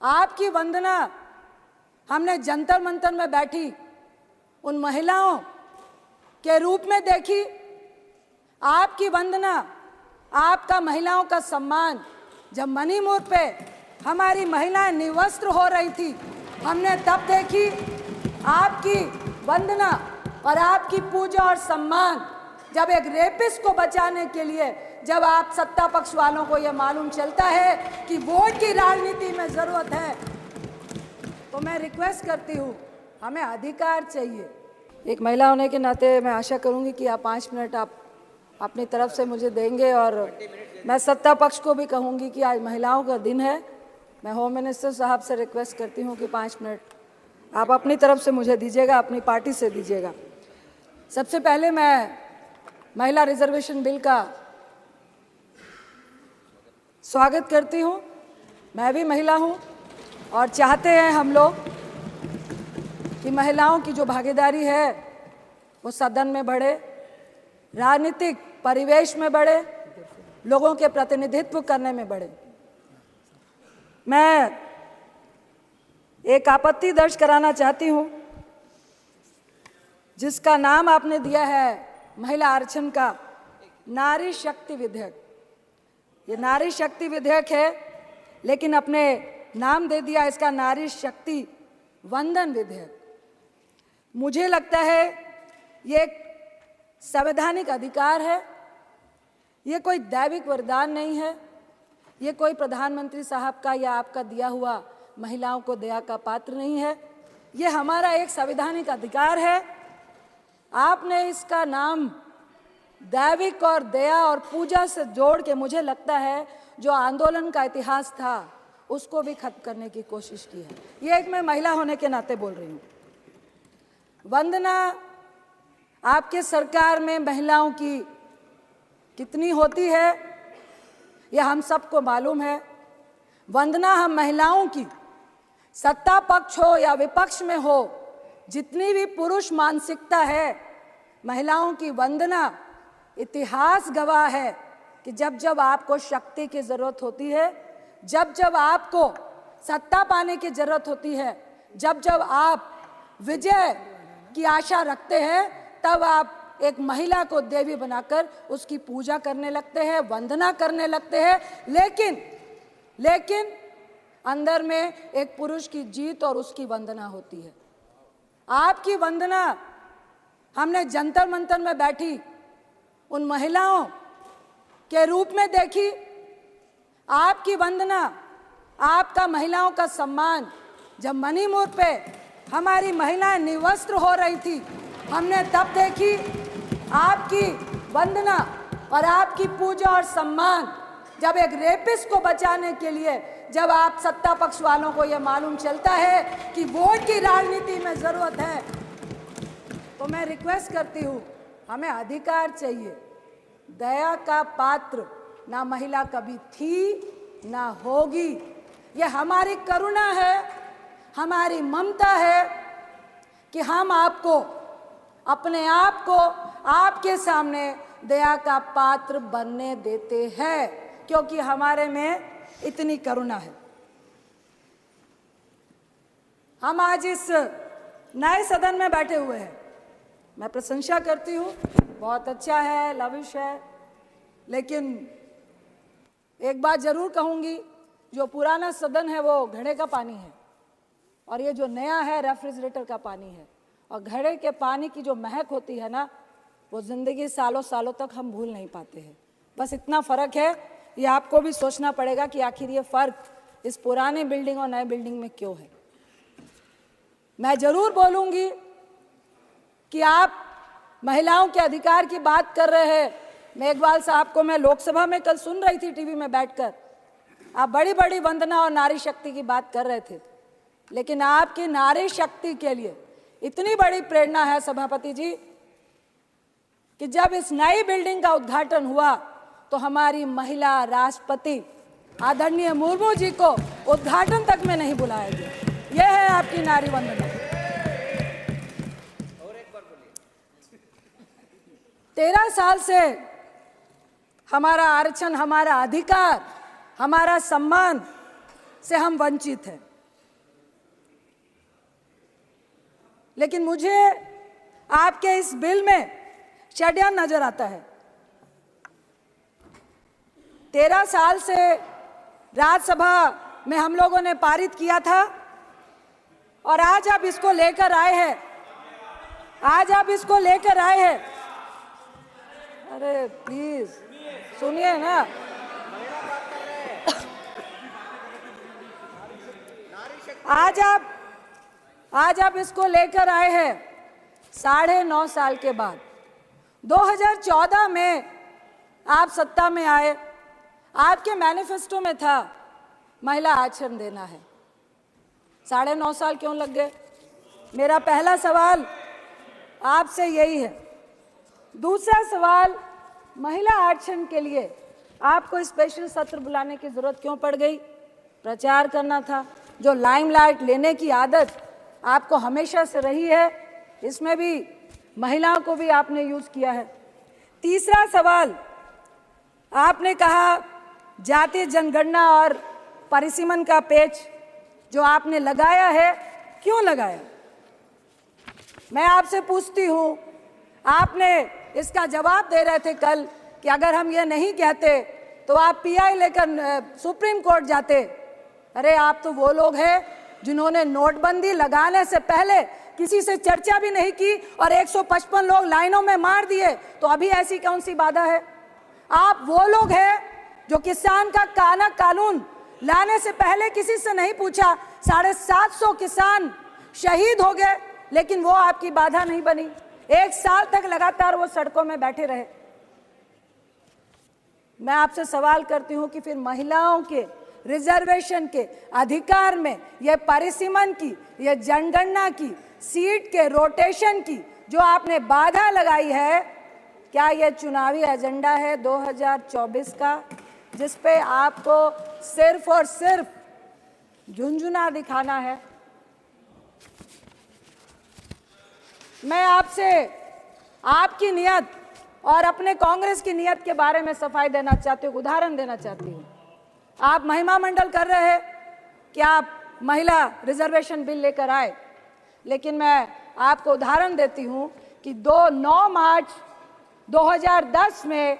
आपकी वंदना हमने जंतर मंतर में बैठी उन महिलाओं के रूप में देखी। आपकी वंदना, आपका महिलाओं का सम्मान जब मणिपुर पे हमारी महिलाएं निवस्त्र हो रही थी, हमने तब देखी। आपकी वंदना और आपकी पूजा और सम्मान जब एक रेपिस्ट को बचाने के लिए, जब आप सत्ता पक्ष वालों को यह मालूम चलता है कि वोट की राजनीति में जरूरत है, तो मैं रिक्वेस्ट करती हूँ, हमें अधिकार चाहिए। एक महिला होने के नाते मैं आशा करूँगी कि आप 5 मिनट आप अपनी तरफ से मुझे देंगे, और मैं सत्ता पक्ष को भी कहूँगी कि आज महिलाओं का दिन है। मैं होम मिनिस्टर साहब से रिक्वेस्ट करती हूँ कि 5 मिनट आप अपनी तरफ से मुझे दीजिएगा, अपनी पार्टी से दीजिएगा। सबसे पहले मैं महिला रिजर्वेशन बिल का स्वागत करती हूँ। मैं भी महिला हूँ और चाहते हैं हम लोग कि महिलाओं की जो भागीदारी है वो सदन में बढ़े, राजनीतिक परिवेश में बढ़े, लोगों के प्रतिनिधित्व करने में बढ़े। मैं एक आपत्ति दर्ज कराना चाहती हूँ, जिसका नाम आपने दिया है महिला आरक्षण का नारी शक्ति विधेयक। ये नारी शक्ति विधेयक है, लेकिन अपने नाम दे दिया इसका नारी शक्ति वंदन विधेयक। मुझे लगता है ये एक संवैधानिक अधिकार है, ये कोई दैविक वरदान नहीं है, ये कोई प्रधानमंत्री साहब का या आपका दिया हुआ महिलाओं को दया का पात्र नहीं है। ये हमारा एक संवैधानिक अधिकार है। आपने इसका नाम दैविक और दया और पूजा से जोड़ के, मुझे लगता है जो आंदोलन का इतिहास था उसको भी खत्म करने की कोशिश की है। ये एक मैं महिला होने के नाते बोल रही हूँ। वंदना आपके सरकार में महिलाओं की कितनी होती है यह हम सबको मालूम है। वंदना हम महिलाओं की, सत्ता पक्ष हो या विपक्ष में हो, जितनी भी पुरुष मानसिकता है, महिलाओं की वंदना इतिहास गवाह है कि जब जब आपको शक्ति की जरूरत होती है, जब जब आपको सत्ता पाने की जरूरत होती है, जब जब आप विजय की आशा रखते हैं, तब आप एक महिला को देवी बनाकर उसकी पूजा करने लगते हैं, वंदना करने लगते हैं। लेकिन अंदर में एक पुरुष की जीत और उसकी वंदना होती है। आपकी वंदना हमने जंतर मंतर में बैठी उन महिलाओं के रूप में देखी। आपकी वंदना, आपका महिलाओं का सम्मान जब मणिपुर पे हमारी महिलाएं निवस्त्र हो रही थी, हमने तब देखी। आपकी वंदना और आपकी पूजा और सम्मान जब एक रेपिस्ट को बचाने के लिए, जब आप सत्ता पक्ष वालों को यह मालूम चलता है कि वोट की राजनीति में जरूरत है, तो मैं रिक्वेस्ट करती हूँ, हमें अधिकार चाहिए। दया का पात्र ना महिला कभी थी ना होगी। ये हमारी करुणा है, हमारी ममता है कि हम आपको, अपने आप को आपके सामने दया का पात्र बनने देते हैं, क्योंकि हमारे में इतनी करुणा है। हम आज इस नए सदन में बैठे हुए हैं, मैं प्रशंसा करती हूँ, बहुत अच्छा है, लविश है। लेकिन एक बात जरूर कहूँगी, जो पुराना सदन है वो घड़े का पानी है और ये जो नया है रेफ्रिजरेटर का पानी है। और घड़े के पानी की जो महक होती है ना, वो जिंदगी सालों सालों तक हम भूल नहीं पाते हैं। बस इतना फ़र्क है, ये आपको भी सोचना पड़ेगा कि आखिर ये फ़र्क इस पुराने बिल्डिंग और नए बिल्डिंग में क्यों है। मैं ज़रूर बोलूँगी कि आप महिलाओं के अधिकार की बात कर रहे हैं। मेघवाल साहब को मैं लोकसभा में कल सुन रही थी टीवी में बैठकर, आप बड़ी बड़ी वंदना और नारी शक्ति की बात कर रहे थे, लेकिन आपकी नारी शक्ति के लिए इतनी बड़ी प्रेरणा है सभापति जी कि जब इस नई बिल्डिंग का उद्घाटन हुआ तो हमारी महिला राष्ट्रपति आदरणीय मुर्मू जी को उद्घाटन तक में नहीं बुलाया गया। यह है आपकी नारी वंदना। 13 साल से हमारा आरक्षण, हमारा अधिकार, हमारा सम्मान से हम वंचित हैं। लेकिन मुझे आपके इस बिल में षड्यंत्र नजर आता है। 13 साल से राज्यसभा में हम लोगों ने पारित किया था और आज आप इसको लेकर आए हैं, अरे प्लीज सुनिए ना। आज आप इसको लेकर आए हैं 9.5 साल के बाद। 2014 में आप सत्ता में आए, आपके मैनिफेस्टो में था महिला आरक्षण देना है। 9.5 साल क्यों लग गए? मेरा पहला सवाल आपसे यही है। दूसरा सवाल, महिला आरक्षण के लिए आपको स्पेशल सत्र बुलाने की जरूरत क्यों पड़ गई? प्रचार करना था। जो लाइमलाइट लेने की आदत आपको हमेशा से रही है, इसमें भी महिलाओं को भी आपने यूज किया है। तीसरा सवाल, आपने कहा जातीय जनगणना और परिसीमन का पेच जो आपने लगाया है, क्यों लगाया? मैं आपसे पूछती हूं, आपने इसका जवाब दे रहे थे कल कि अगर हम ये नहीं कहते तो आप पीआई लेकर सुप्रीम कोर्ट जाते। अरे आप तो वो लोग हैं जिन्होंने नोटबंदी लगाने से पहले किसी से चर्चा भी नहीं की और 155 लोग लाइनों में मार दिए, तो अभी ऐसी कौन सी बाधा है? आप वो लोग हैं जो किसान का काला कानून लाने से पहले किसी से नहीं पूछा, 750 किसान शहीद हो गए, लेकिन वो आपकी बाधा नहीं बनी। 1 साल तक लगातार वो सड़कों में बैठे रहे। मैं आपसे सवाल करती हूं कि फिर महिलाओं के रिजर्वेशन के अधिकार में ये परिसीमन की, ये जनगणना की, सीट के रोटेशन की जो आपने बाधा लगाई है, क्या ये चुनावी एजेंडा है 2024 का, जिस पे आपको सिर्फ और सिर्फ झुंझुना दिखाना है? मैं आपसे आपकी नियत और अपने कांग्रेस की नियत के बारे में सफाई देना चाहती हूँ, उदाहरण देना चाहती हूँ। आप महिमा मंडल कर रहे हैं कि आप महिला रिजर्वेशन बिल लेकर आए, लेकिन मैं आपको उदाहरण देती हूँ कि 9 मार्च 2010 में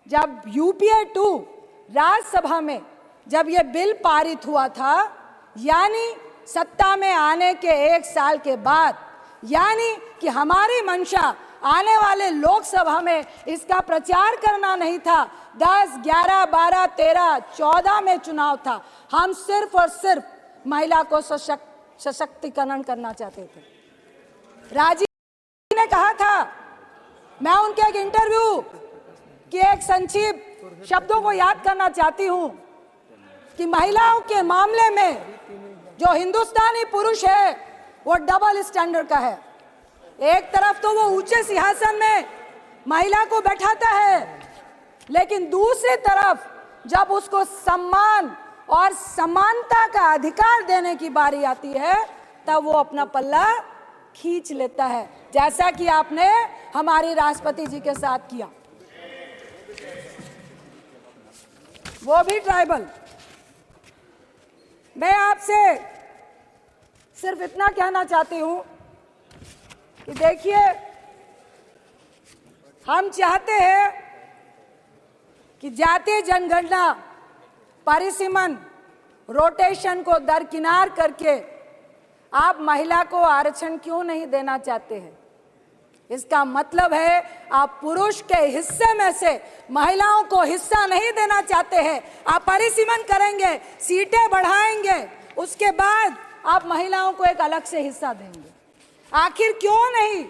जब यूपीए 2 राज्यसभा में जब ये बिल पारित हुआ था, यानी सत्ता में आने के 1 साल के बाद, यानी कि हमारी मंशा आने वाले लोकसभा में इसका प्रचार करना नहीं था। 10, 11, 12, 13, 14 में चुनाव था। हम सिर्फ और सिर्फ महिला को सशक्तिकरण करना चाहते थे। राजीव ने कहा था, मैं उनके एक इंटरव्यू के एक संक्षिप्त शब्दों को याद करना चाहती हूं कि महिलाओं के मामले में जो हिंदुस्तानी पुरुष है वो डबल स्टैंडर्ड का है। एक तरफ तो वो ऊंचे सिंहासन में महिला को बैठाता है, लेकिन दूसरी तरफ जब उसको सम्मान और समानता का अधिकार देने की बारी आती है, तब वो अपना पल्ला खींच लेता है, जैसा कि आपने हमारी राष्ट्रपति जी के साथ किया, वो भी ट्राइबल। मैं आपसे सिर्फ इतना कहना चाहती हूं कि देखिए, हम चाहते हैं कि जातीय जनगणना, परिसीमन, रोटेशन को दरकिनार करके आप महिला को आरक्षण क्यों नहीं देना चाहते हैं? इसका मतलब है आप पुरुष के हिस्से में से महिलाओं को हिस्सा नहीं देना चाहते हैं। आप परिसीमन करेंगे, सीटें बढ़ाएंगे, उसके बाद आप महिलाओं को एक अलग से हिस्सा देंगे। आखिर क्यों नहीं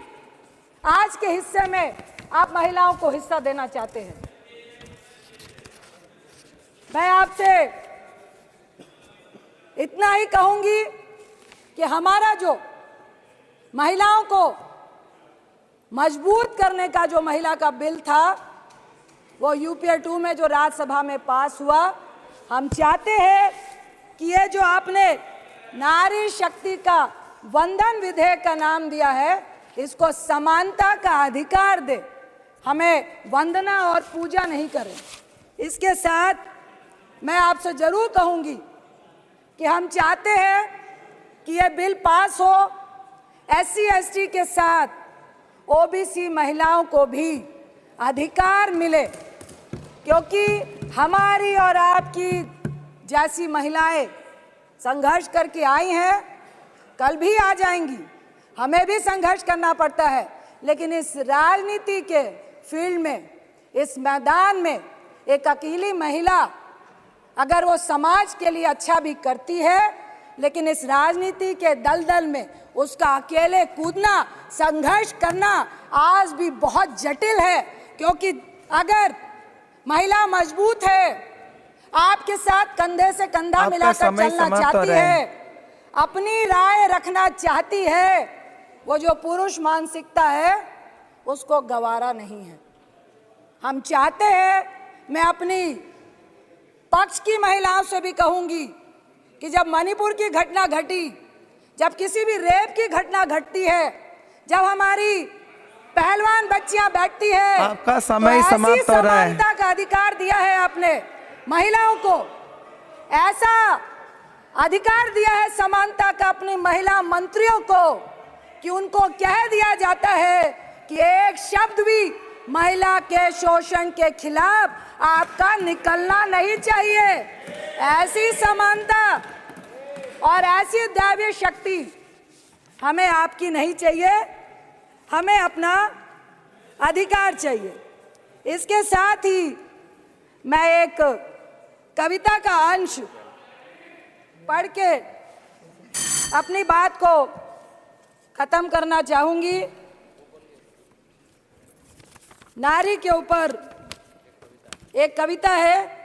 आज के हिस्से में आप महिलाओं को हिस्सा देना चाहते हैं? मैं आपसे इतना ही कहूंगी कि हमारा जो महिलाओं को मजबूत करने का जो महिला का बिल था, वो यूपीए 2 में जो राज्यसभा में पास हुआ, हम चाहते हैं कि ये जो आपने नारी शक्ति का वंदन विधेयक का नाम दिया है, इसको समानता का अधिकार दे, हमें वंदना और पूजा नहीं करें। इसके साथ मैं आपसे जरूर कहूंगी कि हम चाहते हैं कि ये बिल पास हो, SC ST के साथ OBC महिलाओं को भी अधिकार मिले, क्योंकि हमारी और आपकी जैसी महिलाएं संघर्ष करके आई हैं, कल भी आ जाएंगी। हमें भी संघर्ष करना पड़ता है, लेकिन इस राजनीति के फील्ड में, इस मैदान में एक अकेली महिला अगर वो समाज के लिए अच्छा भी करती है, लेकिन इस राजनीति के दलदल में उसका अकेले कूदना, संघर्ष करना आज भी बहुत जटिल है। क्योंकि अगर महिला मजबूत है, आपके साथ कंधे से कंधा मिलाकर चलना चाहती है, अपनी राय रखना चाहती है, वो जो पुरुष मानसिकता है उसको गवारा नहीं है। हम चाहते हैं, मैं अपनी पक्ष की महिलाओं से भी कहूंगी कि जब मणिपुर की घटना घटी, जब किसी भी रेप की घटना घटती है, जब हमारी पहलवान बच्चियां बैठती है, आपका समय तो समाप्त हो रहा है। समानता का अधिकार दिया है आपने महिलाओं को, ऐसा अधिकार दिया है समानता का अपनी महिला मंत्रियों को कि उनको कह दिया जाता है कि एक शब्द भी महिला के शोषण के खिलाफ आपका निकलना नहीं चाहिए। ऐसी समानता और ऐसी दैवीय शक्ति हमें आपकी नहीं चाहिए, हमें अपना अधिकार चाहिए। इसके साथ ही मैं एक कविता का अंश पढ़ के अपनी बात को खत्म करना चाहूंगी। नारी के ऊपर एक कविता है।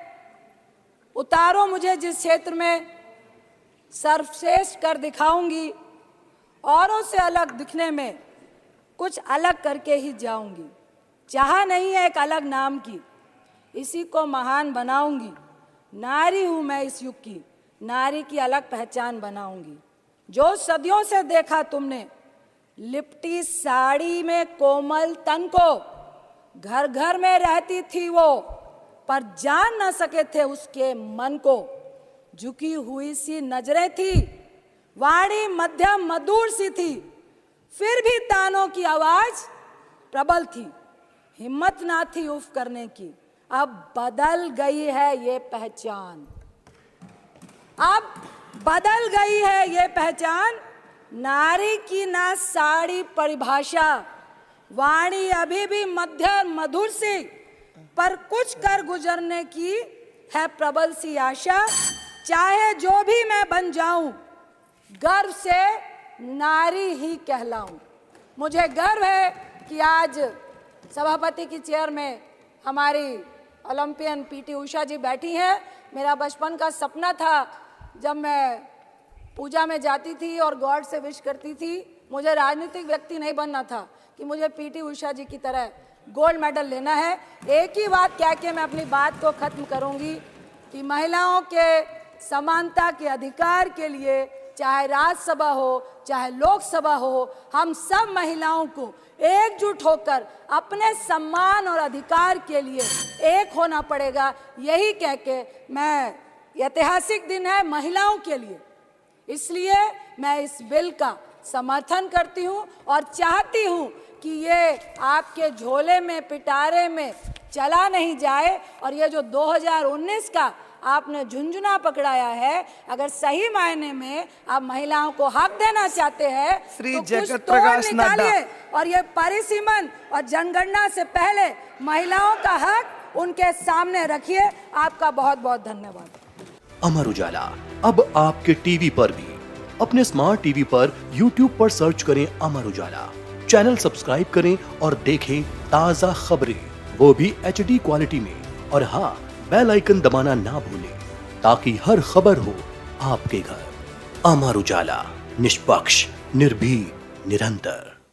उतारो मुझे जिस क्षेत्र में सर्वश्रेष्ठ कर दिखाऊंगी, औरों से अलग दिखने में कुछ अलग करके ही जाऊंगी। चाह नहीं है एक अलग नाम की, इसी को महान बनाऊंगी। नारी हूं मैं इस युग की, नारी की अलग पहचान बनाऊंगी। जो सदियों से देखा तुमने लिपटी साड़ी में कोमल तन को, घर घर में रहती थी वो पर जान न सके थे उसके मन को। झुकी हुई सी नजरें थी, वाणी मध्यम मधुर सी थी, फिर भी तानों की आवाज प्रबल थी। हिम्मत ना थी उफ करने की, अब बदल गई है ये पहचान। अब बदल गई है ये पहचान, नारी की ना साड़ी परिभाषा। वाणी अभी भी मध्यम मधुर सी, पर कुछ कर गुजरने की है प्रबल सी आशा। चाहे जो भी मैं बन जाऊं, गर्व से नारी ही कहलाऊं। मुझे गर्व है कि आज सभापति की चेयर में हमारी ओलंपियन PT उषा जी बैठी हैं। मेरा बचपन का सपना था, जब मैं पूजा में जाती थी और गॉड से विश करती थी, मुझे राजनीतिक व्यक्ति नहीं बनना था कि मुझे PT उषा जी की तरह गोल्ड मेडल लेना है। एक ही बात कह के मैं अपनी बात को खत्म करूंगी कि महिलाओं के समानता के अधिकार के लिए, चाहे राज्यसभा हो चाहे लोकसभा हो, हम सब महिलाओं को एकजुट होकर अपने सम्मान और अधिकार के लिए एक होना पड़ेगा। यही कह के मैं, ऐतिहासिक दिन है महिलाओं के लिए, इसलिए मैं इस बिल का समर्थन करती हूं और चाहती हूं कि ये आपके झोले में पिटारे में चला नहीं जाए। और ये जो 2019 का आपने झुंझुना पकड़ाया है, अगर सही मायने में आप महिलाओं को हक देना चाहते हैं श्री तो कुछ जगत तोड़ प्रकाश निकालिए और ये परिसीमन और जनगणना से पहले महिलाओं का हक उनके सामने रखिए। आपका बहुत बहुत धन्यवाद। अमर उजाला अब आपके टीवी पर भी। अपने स्मार्ट टीवी पर YouTube पर सर्च करें अमर उजाला, चैनल सब्सक्राइब करें और देखें ताजा खबरें, वो भी HD क्वालिटी में। और हाँ, बेल आइकन दबाना ना भूलें ताकि हर खबर हो आपके घर। अमर उजाला, निष्पक्ष, निर्भीक, निरंतर।